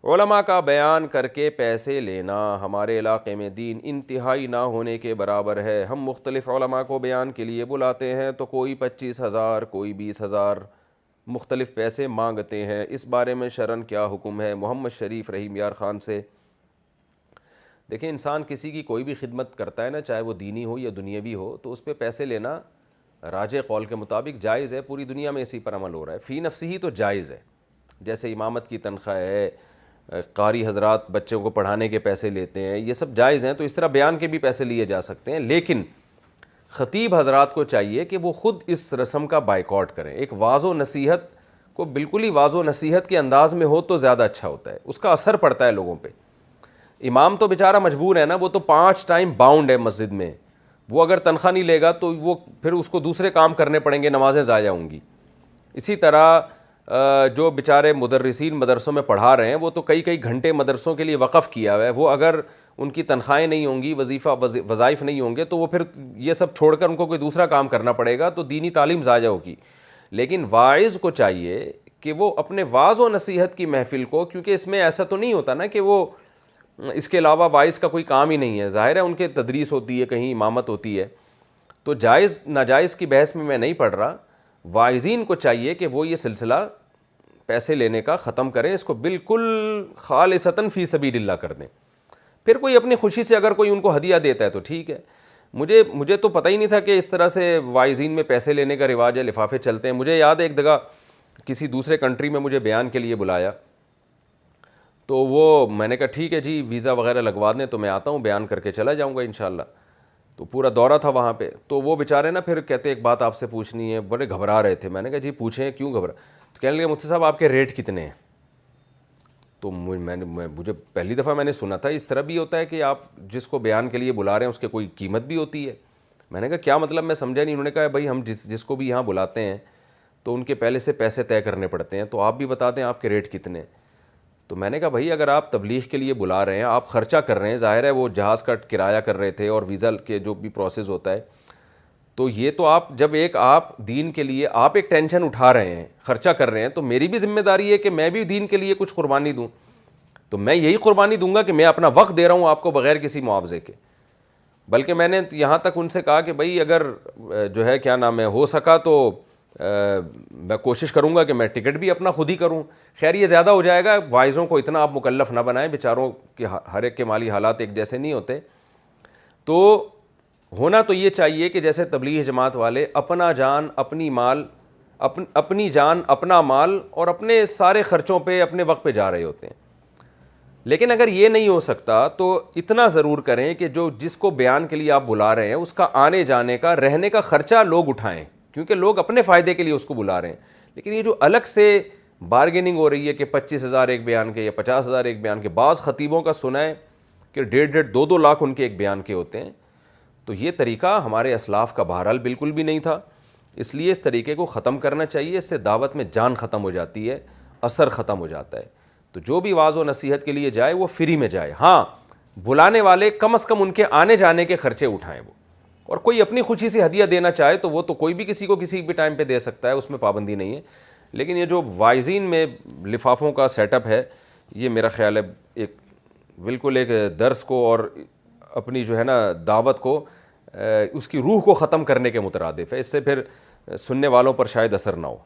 علماء کا بیان کر کے پیسے لینا ہمارے علاقے میں دین انتہائی نہ ہونے کے برابر ہے۔ ہم مختلف علماء کو بیان کے لیے بلاتے ہیں تو کوئی 25,000 کوئی 20,000 مختلف پیسے مانگتے ہیں۔ اس بارے میں شرعاً کیا حکم ہے؟ محمد شریف رحیم یار خان سے۔ دیکھیں، انسان کسی کی کوئی بھی خدمت کرتا ہے نا، چاہے وہ دینی ہو یا دنیاوی ہو، تو اس پہ پیسے لینا راجح قول کے مطابق جائز ہے۔ پوری دنیا میں اسی پر عمل ہو رہا ہے، فی نفسی ہی تو جائز ہے۔ جیسے امامت کی تنخواہ ہے، قاری حضرات بچوں کو پڑھانے کے پیسے لیتے ہیں، یہ سب جائز ہیں، تو اس طرح بیان کے بھی پیسے لیے جا سکتے ہیں۔ لیکن خطیب حضرات کو چاہیے کہ وہ خود اس رسم کا بائیکاٹ کریں۔ ایک واعظ و نصیحت کو بالکل ہی واعظ و نصیحت کے انداز میں ہو تو زیادہ اچھا ہوتا ہے، اس کا اثر پڑتا ہے لوگوں پہ۔ امام تو بیچارہ مجبور ہے نا، وہ تو 5 ٹائم باؤنڈ ہے مسجد میں، وہ اگر تنخواہ نہیں لے گا تو وہ پھر اس کو دوسرے کام کرنے پڑیں گے، نمازیں ضائع ہوں گی۔ اسی طرح جو بیچارے مدرسین مدرسوں میں پڑھا رہے ہیں، وہ تو کئی گھنٹے مدرسوں کے لیے وقف کیا ہوا ہے، وہ اگر ان کی تنخواہیں نہیں ہوں گی، وظائف نہیں ہوں گے، تو وہ پھر یہ سب چھوڑ کر ان کو کوئی دوسرا کام کرنا پڑے گا، تو دینی تعلیم ضائع ہوگی۔ لیکن واعظ کو چاہیے کہ وہ اپنے واعظ و نصیحت کی محفل کو، کیونکہ اس میں ایسا تو نہیں ہوتا نا کہ وہ اس کے علاوہ واعظ کا کوئی کام ہی نہیں ہے، ظاہر ہے ان کے تدریس ہوتی ہے، کہیں امامت ہوتی ہے، تو جائز ناجائز کی بحث میں نہیں پڑھ رہا۔ واعظین کو چاہیے کہ وہ یہ سلسلہ پیسے لینے کا ختم کریں، اس کو بالکل خالصتاً فی سبیل اللہ کر دیں۔ پھر کوئی اپنی خوشی سے اگر کوئی ان کو ہدیہ دیتا ہے تو ٹھیک ہے۔ مجھے تو پتہ ہی نہیں تھا کہ اس طرح سے واعظین میں پیسے لینے کا رواج ہے، لفافے چلتے ہیں۔ مجھے یاد ہے ایک جگہ کسی دوسرے کنٹری میں مجھے بیان کے لیے بلایا، تو وہ میں نے کہا ٹھیک ہے جی، ویزا وغیرہ لگوا دیں تو میں آتا ہوں، بیان کر کے چلا جاؤں گا انشاءاللہ۔ تو پورا دورہ تھا وہاں پہ، تو وہ بیچارے نا پھر کہتے ایک بات آپ سے پوچھنی ہے، بڑے گھبرا رہے تھے۔ میں نے کہا جی پوچھیں، کیوں گھبرا؟ تو کہنے لگے مفتی صاحب آپ کے ریٹ کتنے ہیں؟ تو مجھے پہلی دفعہ میں نے سنا تھا اس طرح بھی ہوتا ہے کہ آپ جس کو بیان کے لیے بلا رہے ہیں اس کے کوئی قیمت بھی ہوتی ہے۔ میں نے کہا کیا مطلب؟ میں سمجھا نہیں۔ انہوں نے کہا بھائی ہم جس کو بھی یہاں بلاتے ہیں تو ان کے پہلے سے پیسے طے کرنے پڑتے ہیں، تو آپ بھی بتا دیں آپ کے ریٹ کتنے ہیں۔ تو میں نے کہا بھائی اگر آپ تبلیغ کے لیے بلا رہے ہیں، آپ خرچہ کر رہے ہیں، ظاہر ہے وہ جہاز کا کرایہ کر رہے تھے اور ویزا کے جو بھی پروسیس ہوتا ہے، تو یہ تو آپ جب آپ دین کے لیے آپ ایک ٹینشن اٹھا رہے ہیں، خرچہ کر رہے ہیں، تو میری بھی ذمہ داری ہے کہ میں بھی دین کے لیے کچھ قربانی دوں۔ تو میں یہی قربانی دوں گا کہ میں اپنا وقت دے رہا ہوں آپ کو بغیر کسی معاوضے کے۔ بلکہ میں نے یہاں تک ان سے کہا کہ بھائی اگر جو ہے کیا نام ہے ہو سکا تو میں کوشش کروں گا کہ میں ٹکٹ بھی اپنا خود ہی کروں۔ خیر یہ زیادہ ہو جائے گا، واعظوں کو اتنا آپ مکلف نہ بنائیں، بیچاروں کے ہر ایک کے مالی حالات ایک جیسے نہیں ہوتے۔ تو ہونا تو یہ چاہیے کہ جیسے تبلیغ جماعت والے اپنا جان اپنی مال اپنی جان اپنا مال اور اپنے سارے خرچوں پہ اپنے وقت پہ جا رہے ہوتے ہیں۔ لیکن اگر یہ نہیں ہو سکتا تو اتنا ضرور کریں کہ جس کو بیان کے لیے آپ بلا رہے ہیں اس کا آنے جانے کا رہنے کا خرچہ لوگ اٹھائیں، کیونکہ لوگ اپنے فائدے کے لیے اس کو بلا رہے ہیں۔ لیکن یہ جو الگ سے بارگیننگ ہو رہی ہے کہ 25,000 ایک بیان کے یا 50,000 ایک بیان کے، بعض خطیبوں کا سنا ہے کہ 1.5 2 لاکھ ان کے ایک بیان کے ہوتے ہیں، تو یہ طریقہ ہمارے اسلاف کا بہرحال بالکل بھی نہیں تھا۔ اس لیے اس طریقے کو ختم کرنا چاہیے، اس سے دعوت میں جان ختم ہو جاتی ہے، اثر ختم ہو جاتا ہے۔ تو جو بھی واعظ و نصیحت کے لیے جائے وہ فری میں جائے، ہاں بلانے والے کم از کم ان کے آنے جانے کے خرچے اٹھائیں وہ، اور کوئی اپنی خوشی سے ہدیہ دینا چاہے تو وہ تو کوئی بھی کسی کو کسی بھی ٹائم پہ دے سکتا ہے، اس میں پابندی نہیں ہے۔ لیکن یہ جو واعظین میں لفافوں کا سیٹ اپ ہے، یہ میرا خیال ہے ایک بالکل ایک درس کو اور اپنی جو ہے نا دعوت کو، اس کی روح کو ختم کرنے کے مترادف ہے۔ اس سے پھر سننے والوں پر شاید اثر نہ ہو۔